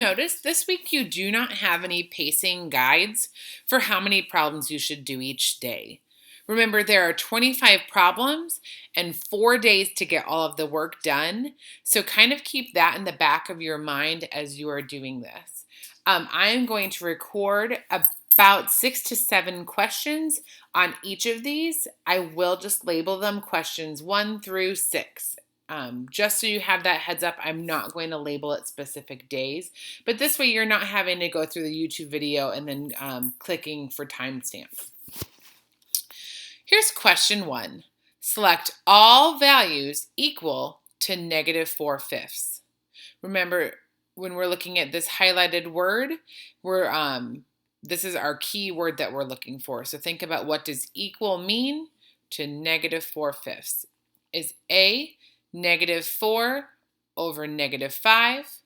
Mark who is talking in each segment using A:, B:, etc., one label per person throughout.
A: Notice this week you do not have any pacing guides for how many problems you should do each day. Remember, there are 25 problems and 4 days to get all of the work done. So, kind of keep that in the back of your mind as you are doing this. I'm going to record about 6 to 7 questions on each of these. I will just label them questions 1 through 6. Just so you have that heads up, I'm not going to label it specific days, but this way you're not having to go through the YouTube video and then clicking for timestamp. Here's question 1. Select all values equal to -4/5. Remember, when we're looking at this highlighted word, this is our key word that we're looking for. So think about, what does equal mean to -4/5? Is A, -4 over -5,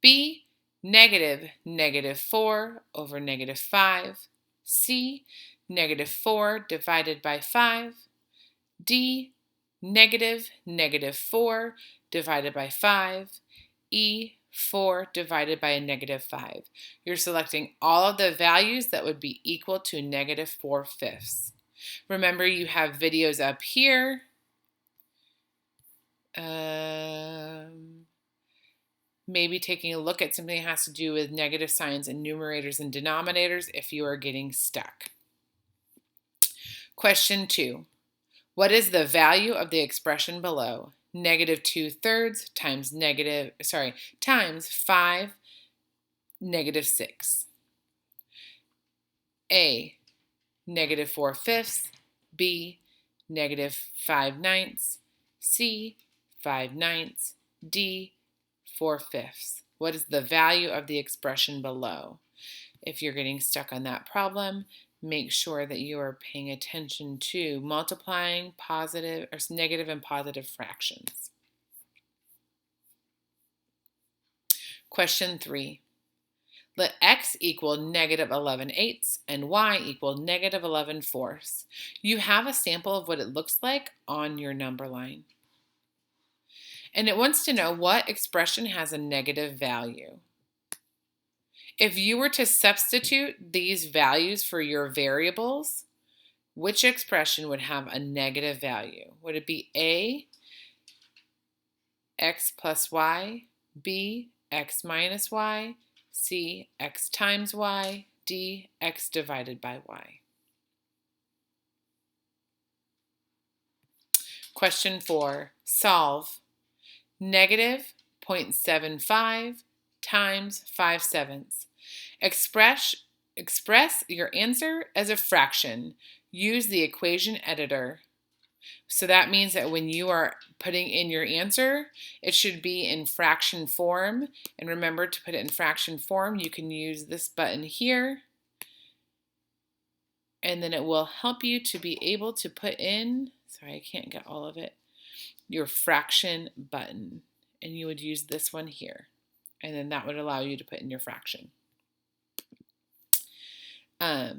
A: B, -4 over -5, C, -4 divided by 5, D, -4 divided by 5, E, 4 divided by a -5. You're selecting all of the values that would be equal to -4/5. Remember, you have videos up here. Maybe taking a look at something that has to do with negative signs and numerators and denominators if you are getting stuck. Question 2. What is the value of the expression below? -2/3 times times 5 -6. A, -4/5, B, -5/9, C, 5/9, D, 4/5. What is the value of the expression below? If you're getting stuck on that problem, make sure that you are paying attention to multiplying positive or negative and positive fractions. Question 3. Let x equal -11/8 and y equal -11/4. You have a sample of what it looks like on your number line. And it wants to know what expression has a negative value. If you were to substitute these values for your variables, which expression would have a negative value? Would it be A, x plus y, B, x minus y, C, x times y, D, x divided by y? Question 4. Solve. -0.75 times 5/7. Express your answer as a fraction. Use the equation editor. So that means that when you are putting in your answer, it should be in fraction form. And remember, to put it in fraction form, you can use this button here. And then it will help you to be able to put in, sorry, I can't get all of it, your fraction button. And you would use this one here. And then that would allow you to put in your fraction. I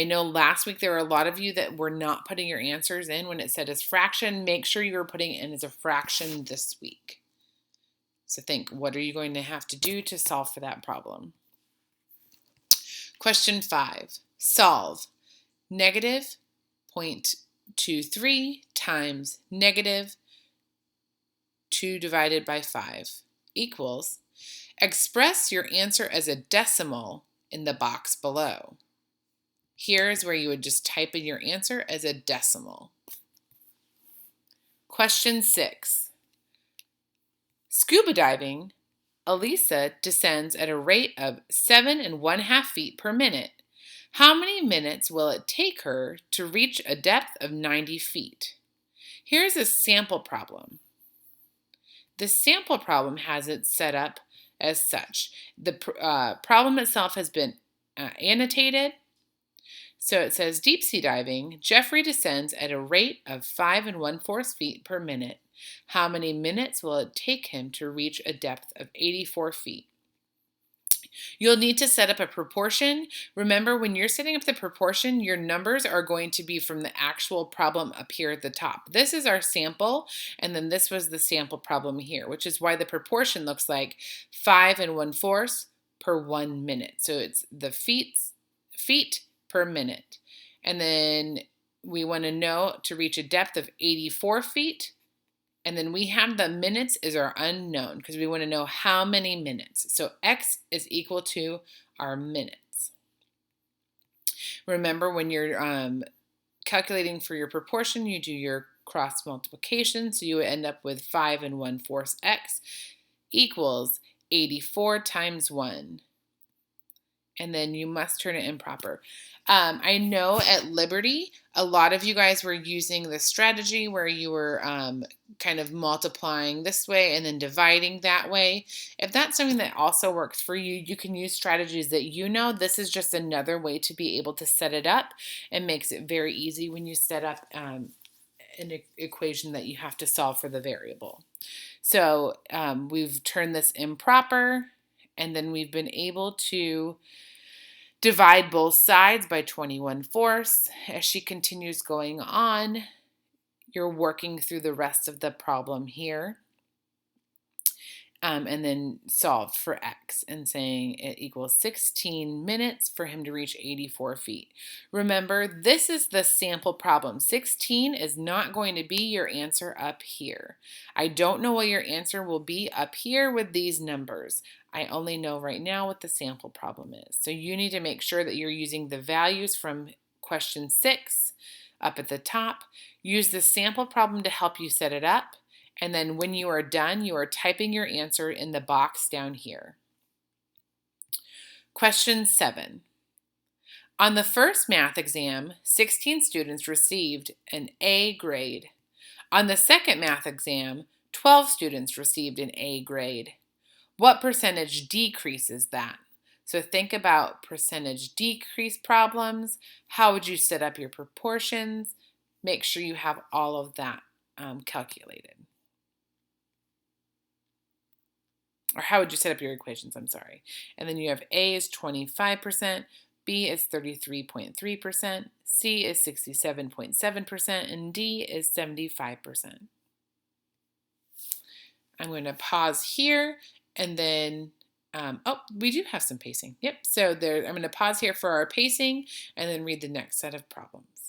A: know last week there were a lot of you that were not putting your answers in when it said as fraction. Make sure you were putting it in as a fraction this week. So think, what are you going to have to do to solve for that problem? Question 5. Solve. -0.23 times -2 divided by 5 equals. Express your answer as a decimal in the box below. Here is where you would just type in your answer as a decimal. Question 6. Scuba diving, Elisa descends at a rate of 7½ feet per minute. How many minutes will it take her to reach a depth of 90 feet? Here's a sample problem. The sample problem has it set up as such. The problem itself has been annotated. So it says, deep sea diving, Jeffrey descends at a rate of 5¼ feet per minute. How many minutes will it take him to reach a depth of 84 feet? You'll need to set up a proportion. Remember, when you're setting up the proportion, your numbers are going to be from the actual problem up here at the top. This is our sample, and then this was the sample problem here, which is why the proportion looks like 5 1/4 per 1 minute. So it's the feet per minute. And then we want to know to reach a depth of 84 feet. And then we have the minutes is our unknown because we want to know how many minutes. So X is equal to our minutes. Remember, when you're calculating for your proportion, you do your cross multiplication. So you would end up with 5 1/4 X equals 84 times 1. And then you must turn it improper. I know at Liberty, a lot of you guys were using the strategy where you were kind of multiplying this way and then dividing that way. If that's something that also works for you, you can use strategies that you know. This is just another way to be able to set it up and makes it very easy when you set up an equation that you have to solve for the variable. So we've turned this improper, and then we've been able to divide both sides by 21/4. As she continues going on, you're working through the rest of the problem here. And then solve for X and saying it equals 16 minutes for him to reach 84 feet. Remember, this is the sample problem. 16 is not going to be your answer up here. I don't know what your answer will be up here with these numbers. I only know right now what the sample problem is. So you need to make sure that you're using the values from question 6 up at the top. Use the sample problem to help you set it up. And then when you are done, you are typing your answer in the box down here. Question 7. On the first math exam, 16 students received an A grade. On the second math exam, 12 students received an A grade. What percentage decreases that? So think about percentage decrease problems. How would you set up your proportions? Make sure you have all of that calculated. Or how would you set up your equations? I'm sorry. And then you have A is 25%, B is 33.3%, C is 67.7%, and D is 75%. I'm going to pause here, and then, we do have some pacing. Yep, so there, I'm going to pause here for our pacing and then read the next set of problems.